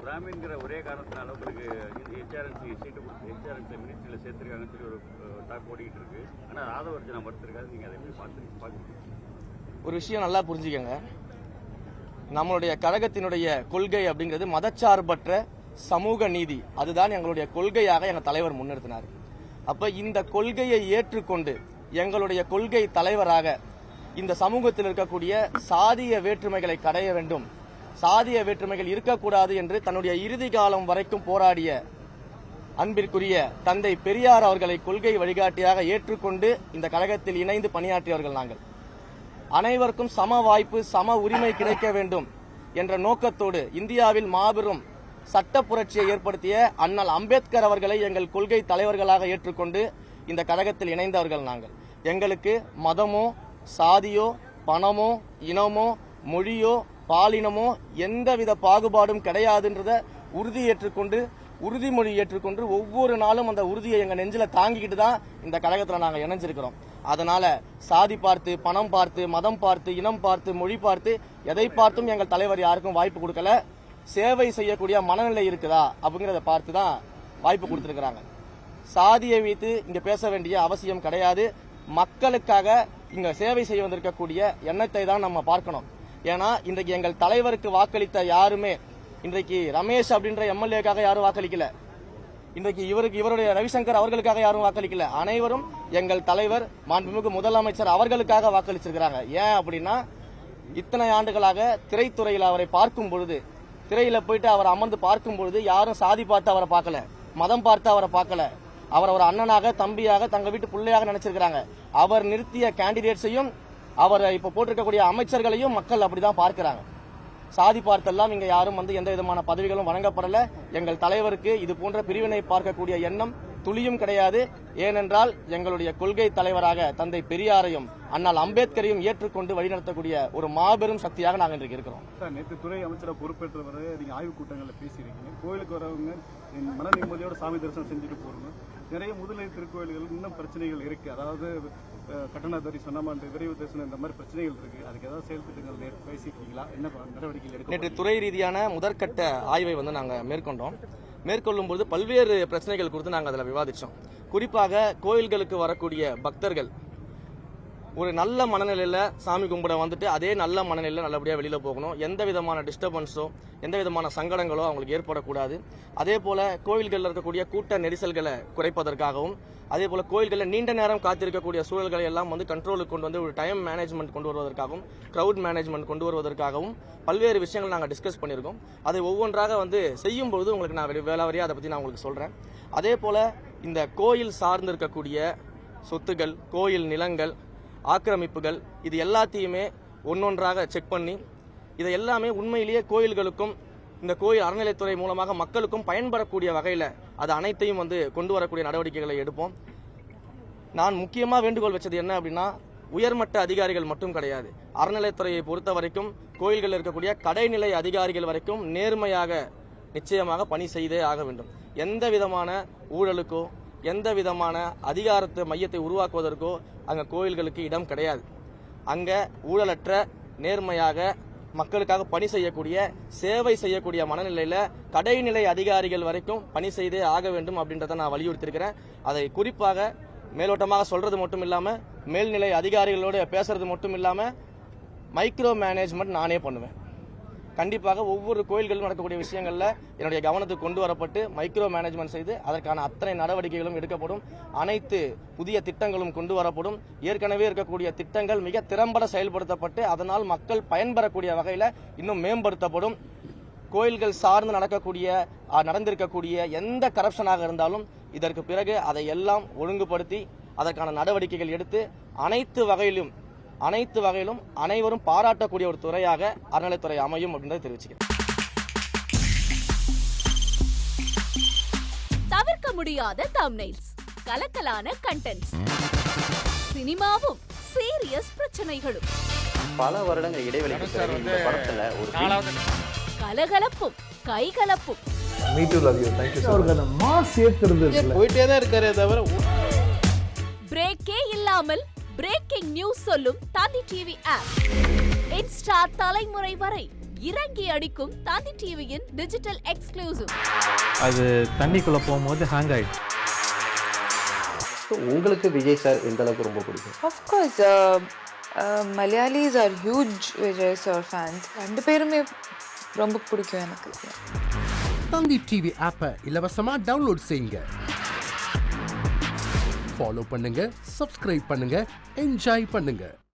பிராமின்கிற ஒரே காரணத்தினால உங்களுக்கு ஹெச்ஆர்என்சி சீட்டு கொடுத்து ஹெச்ஆர்என்சி மினிஸ்ட்ரியில் சேர்த்துருக்காங்கன்னு சொல்லி ஒரு டாக் ஓடிக்கிட்டு இருக்கு. ஆனால் ஆதவர்ஜனா மறுத்திருக்காரு. நீங்கள் அதை எப்படி பார்க்குறீங்க? ஒரு விஷயம் நல்லா புரிஞ்சுக்கங்க. நம்மளுடைய கழகத்தினுடைய கொள்கை அப்படிங்கிறது மதச்சார்பற்ற சமூக நீதி. அதுதான் எங்களுடைய கொள்கையாக எங்கள் தலைவர் முன்னிறுத்தினார். அப்ப இந்த கொள்கையை ஏற்றுக்கொண்டு எங்களுடைய கொள்கை தலைவராக இந்த சமூகத்தில் இருக்கக்கூடிய சாதிய வேற்றுமைகளை கடைய வேண்டும், சாதிய வேற்றுமைகள் இருக்கக்கூடாது என்று தன்னுடைய இறுதி காலம் வரைக்கும் போராடிய அன்பிற்குரிய தந்தை பெரியார் அவர்களை கொள்கை வழிகாட்டியாக ஏற்றுக்கொண்டு இந்த கழகத்தில் இணைந்து பணியாற்றியவர்கள் நாங்கள். அனைவருக்கும் சம வாய்ப்பு, சம உரிமை கிடைக்க வேண்டும் என்ற நோக்கத்தோடு இந்தியாவில் மாபெரும் சட்ட புரட்சியை ஏற்படுத்திய அண்ணல் அம்பேத்கர் அவர்களை எங்கள் கொள்கை தலைவர்களாக ஏற்றுக்கொண்டு இந்த கழகத்தில் இணைந்தவர்கள் நாங்கள். எங்களுக்கு மதமோ சாதியோ பணமோ இனமோ மொழியோ பாலினமோ எந்தவித பாகுபாடும் கிடையாதுன்றத உறுதி ஏற்றுக்கொண்டு உறுதிமொழி ஏற்றுக்கொண்டு ஒவ்வொரு நாளும் அந்த உறுதியை எங்க நெஞ்சில தாங்கிக்கிட்டு தான் இந்த கழகத்தில் நாங்கள் இணைஞ்சிருக்கிறோம். அதனால சாதி பார்த்து, பணம் பார்த்து, மதம் பார்த்து, இனம் பார்த்து, மொழி பார்த்து, எதை பார்த்தும் எங்கள் தலைவர் யாருக்கும் வாய்ப்பு கொடுக்கல. சேவை செய்யக்கூடிய மனநிலை இருக்குதா அப்படிங்கறத பார்த்து தான் வாய்ப்பு கொடுத்திருக்கிறாங்க. சாதியை வைத்து இங்க பேச வேண்டிய அவசியம் கிடையாது. மக்களுக்காக இங்க சேவை செய்ய வந்திருக்கக்கூடிய எண்ணத்தை தான் நம்ம பார்க்கணும். ஏன்னா இன்றைக்கு எங்கள் தலைவருக்கு வாக்களித்த யாருமே இன்றைக்கு ரமேஷ் அப்படின்ற எம்எல்ஏக்காக யாரும் வாக்களிக்கல. இன்றைக்கு இவருடைய ரவிசங்கர் அவர்களுக்காக யாரும் வாக்களிக்கல. அனைவரும் எங்கள் தலைவர் மாண்புமிகு முதலமைச்சர் அவர்களுக்காக வாக்களிச்சிருக்கிறாங்க. ஏன் அப்படின்னா இத்தனை ஆண்டுகளாக திரைத்துறையில் அவரை பார்க்கும் பொழுது, திரையில போயிட்டு அவர் அமர்ந்து பார்க்கும் பொழுது யாரும் சாதி பார்த்து அவரை பார்க்கல, மதம் பார்த்து அவரை பார்க்கல. அவர் ஒரு அண்ணனாக, தம்பியாக, தங்க வீட்டு பிள்ளையாக நினைச்சிருக்கிறாங்க. அவர் நிறுத்திய கேண்டிடேட்ஸையும் அவர் இப்ப போட்டிருக்கக்கூடிய அமைச்சர்களையும் மக்கள் அப்படிதான் பார்க்கிறாங்க. சாதி பார்த்தெல்லாம் இங்க யாரும் எந்த விதமான பதவிகளும் வழங்கப்படல. எங்கள் தலைவருக்கு இது போன்ற பிரிவினை பார்க்கக்கூடிய எண்ணம் துளியும் கிடையாது. ஏனென்றால் எங்களுடைய கொள்கை தலைவராக தந்தை பெரியாரையும் அண்ணல் அம்பேத்கரையும் ஏற்றுக்கொண்டு வழிநடத்தக்கூடிய ஒரு மாபெரும் சக்தியாக நாங்கள் இன்றைக்கு இருக்கிறோம். நேற்று துறை அமைச்சராக பொறுப்பேற்ற வரை நீங்க ஆய்வுக் கூட்டங்களில் பேசியிருக்கீங்க. கோயிலுக்கு வரவங்க மன நிம்மதியோட சாமி தரிசனம் செஞ்சுட்டு போறோம். நிறைய முதலை திருக்கோயில்கள் இன்னும் பிரச்சனைகள் இருக்கு. அதாவது கட்டண தரி, சொன்னமாண்டு, விரைவு தரிசனம், இந்த மாதிரி பிரச்சனைகள் இருக்கு. அதுக்கு ஏதாவது செயல் திட்டங்கள் பேசிக்கிறீங்களா? என்ன நடவடிக்கைகள் எடுக்க? நேற்று துறை ரீதியான முதற்கட்ட ஆய்வை நாங்கள் மேற்கொண்டோம். மேற்கொள்ளும் போது பல்வேறு பிரச்சனைகள் குறித்து நாங்கள் அதில் விவாதித்தோம். குறிப்பாக கோயில்களுக்கு வரக்கூடிய பக்தர்கள் ஒரு நல்ல மனநிலையில் சாமி கும்பிட வந்துட்டு அதே நல்ல மனநிலையில் நல்லபடியாக வெளியில் போகணும். எந்த விதமான டிஸ்டர்பன்ஸோ எந்த விதமான சங்கடங்களோ அவங்களுக்கு ஏற்படக்கூடாது. அதே போல கோயில்களில் இருக்கக்கூடிய கூட்ட நெரிசல்களை குறைப்பதற்காகவும், அதே போல கோயில்களில் நீண்ட நேரம் காத்திருக்கக்கூடிய சூழல்களை எல்லாம் கண்ட்ரோலுக்கு கொண்டு வந்து ஒரு டைம் மேனேஜ்மெண்ட் கொண்டு வருவதற்காகவும், கிரவுட் மேனேஜ்மெண்ட் கொண்டு வருவதற்காகவும் பல்வேறு விஷயங்கள் நாங்கள் டிஸ்கஸ் பண்ணியிருக்கோம். அதை ஒவ்வொன்றாக செய்யும்போது உங்களுக்கு நான் வேளாவரியாக அதை பற்றி நான் உங்களுக்கு சொல்கிறேன். அதே போல இந்த கோயில் சார்ந்து இருக்கக்கூடிய சொத்துகள், கோயில் நிலங்கள், ஆக்கிரமிப்புகள், இது எல்லாத்தையுமே ஒன்னொன்றாக செக் பண்ணி இதை எல்லாமே உண்மையிலேயே கோயில்களுக்கும் இந்த கோயில் அறநிலைத்துறை மூலமாக மக்களுக்கும் பயன்படக்கூடிய வகையில் அது அனைத்தையும் கொண்டு வரக்கூடிய நடவடிக்கைகளை எடுப்போம். நான் முக்கியமாக வேண்டுகோள் வச்சது என்ன அப்படின்னா, உயர்மட்ட அதிகாரிகள் மட்டும் கிடையாது, அறநிலைத்துறையை பொறுத்த வரைக்கும் கோயில்களில் இருக்கக்கூடிய கடைநிலை அதிகாரிகள் வரைக்கும் நேர்மையாக நிச்சயமாக பணி செய்தே ஆக வேண்டும். எந்த விதமான ஊழலுக்கோ எந்த விதமான அதிகாரத்தை மையத்தை உருவாக்குவதற்கோ அங்க கோயில்களுக்கு இடம் கிடையாது. அங்க ஊழலற்ற, நேர்மையாக மக்களுக்காக பணி செய்யக்கூடிய, சேவை செய்யக்கூடிய மனநிலையில கடைநிலை அதிகாரிகள் வரைக்கும் பணி செய்தே ஆக வேண்டும் அப்படின்றத நான் வலியுறுத்தியிருக்கிறேன். அதை குறிப்பாக மேலோட்டமாக சொல்றது மட்டும் இல்லாம, மேல்நிலை அதிகாரிகளோட பேசுறது மட்டும் இல்லாம மைக்ரோ மேனேஜ்மெண்ட் நானே பண்ணுவேன். கண்டிப்பாக ஒவ்வொரு கோயில்களும் நடக்கக்கூடிய விஷயங்கள்ல என்னுடைய கவனத்துக்கு கொண்டு வரப்பட்டு மைக்ரோ மேனேஜ்மெண்ட் செய்து அதற்கான அத்தனை நடவடிக்கைகளும் எடுக்கப்படும். அனைத்து புதிய திட்டங்களும் கொண்டு வரப்படும். ஏற்கனவே இருக்கக்கூடிய திட்டங்கள் மிக திறம்பட செயல்படுத்தப்பட்டு அதனால் மக்கள் பயன்பெறக்கூடிய வகையில் இன்னும் மேம்படுத்தப்படும். கோயில்கள் சார்ந்து நடந்திருக்கக்கூடிய எந்த கரப்ஷனாக இருந்தாலும் இதற்கு பிறகு அதை எல்லாம் ஒழுங்குபடுத்தி அதற்கான நடவடிக்கைகள் எடுத்து அனைத்து வகையிலும் அனைவரும் பாராட்டக்கூடிய ஒரு துறையாக அறநிலைத்துறை அமையும் அப்படின்றத தெரிவிச்சுக்கிறேன். தவிர்க்க முடியாத தம்ப்நெயில்ஸ், கலக்கலான கண்டென்ட்ஸ், சினிமாவும் சீரியஸ் பிரச்சனைகளும், பல வருடங்கள் இடைவெளிக்கு பிறகு இந்த படத்துல ஒரு கலகலப்பும் கைகலப்பும், போயிட்டே தான் இருக்காரே தவிர பிரேக்கே இல்லாமல் பிரேக்கிங் நியூஸ் சொல்லும் தந்தி டிவி ஆப். இன்ஸ்டா தலைமுறை வரை இறங்கி அடிக்கும் தந்தி டிவியின் டிஜிட்டல் எக்ஸ்க்ளூசிவ். அது தண்ணிக்குள்ள போகும்போது ஹேங் ஆயிடுச்சு. உங்களுக்கு விஜய் சார் எந்த அளவுக்கு ரொம்ப பிடிக்கும்? Of course, Malayalis are huge Vijay sir fans. ரெண்டு பேருமே ரொம்ப பிடிக்கும் எனக்கு. தந்தி டிவி ஆப்பை இலவசமா டவுன்லோட் செய்யுங்க. ஃபாலோ பண்ணுங்க, சப்ஸ்கிரைப் பண்ணுங்க, என்ஜாய் பண்ணுங்க.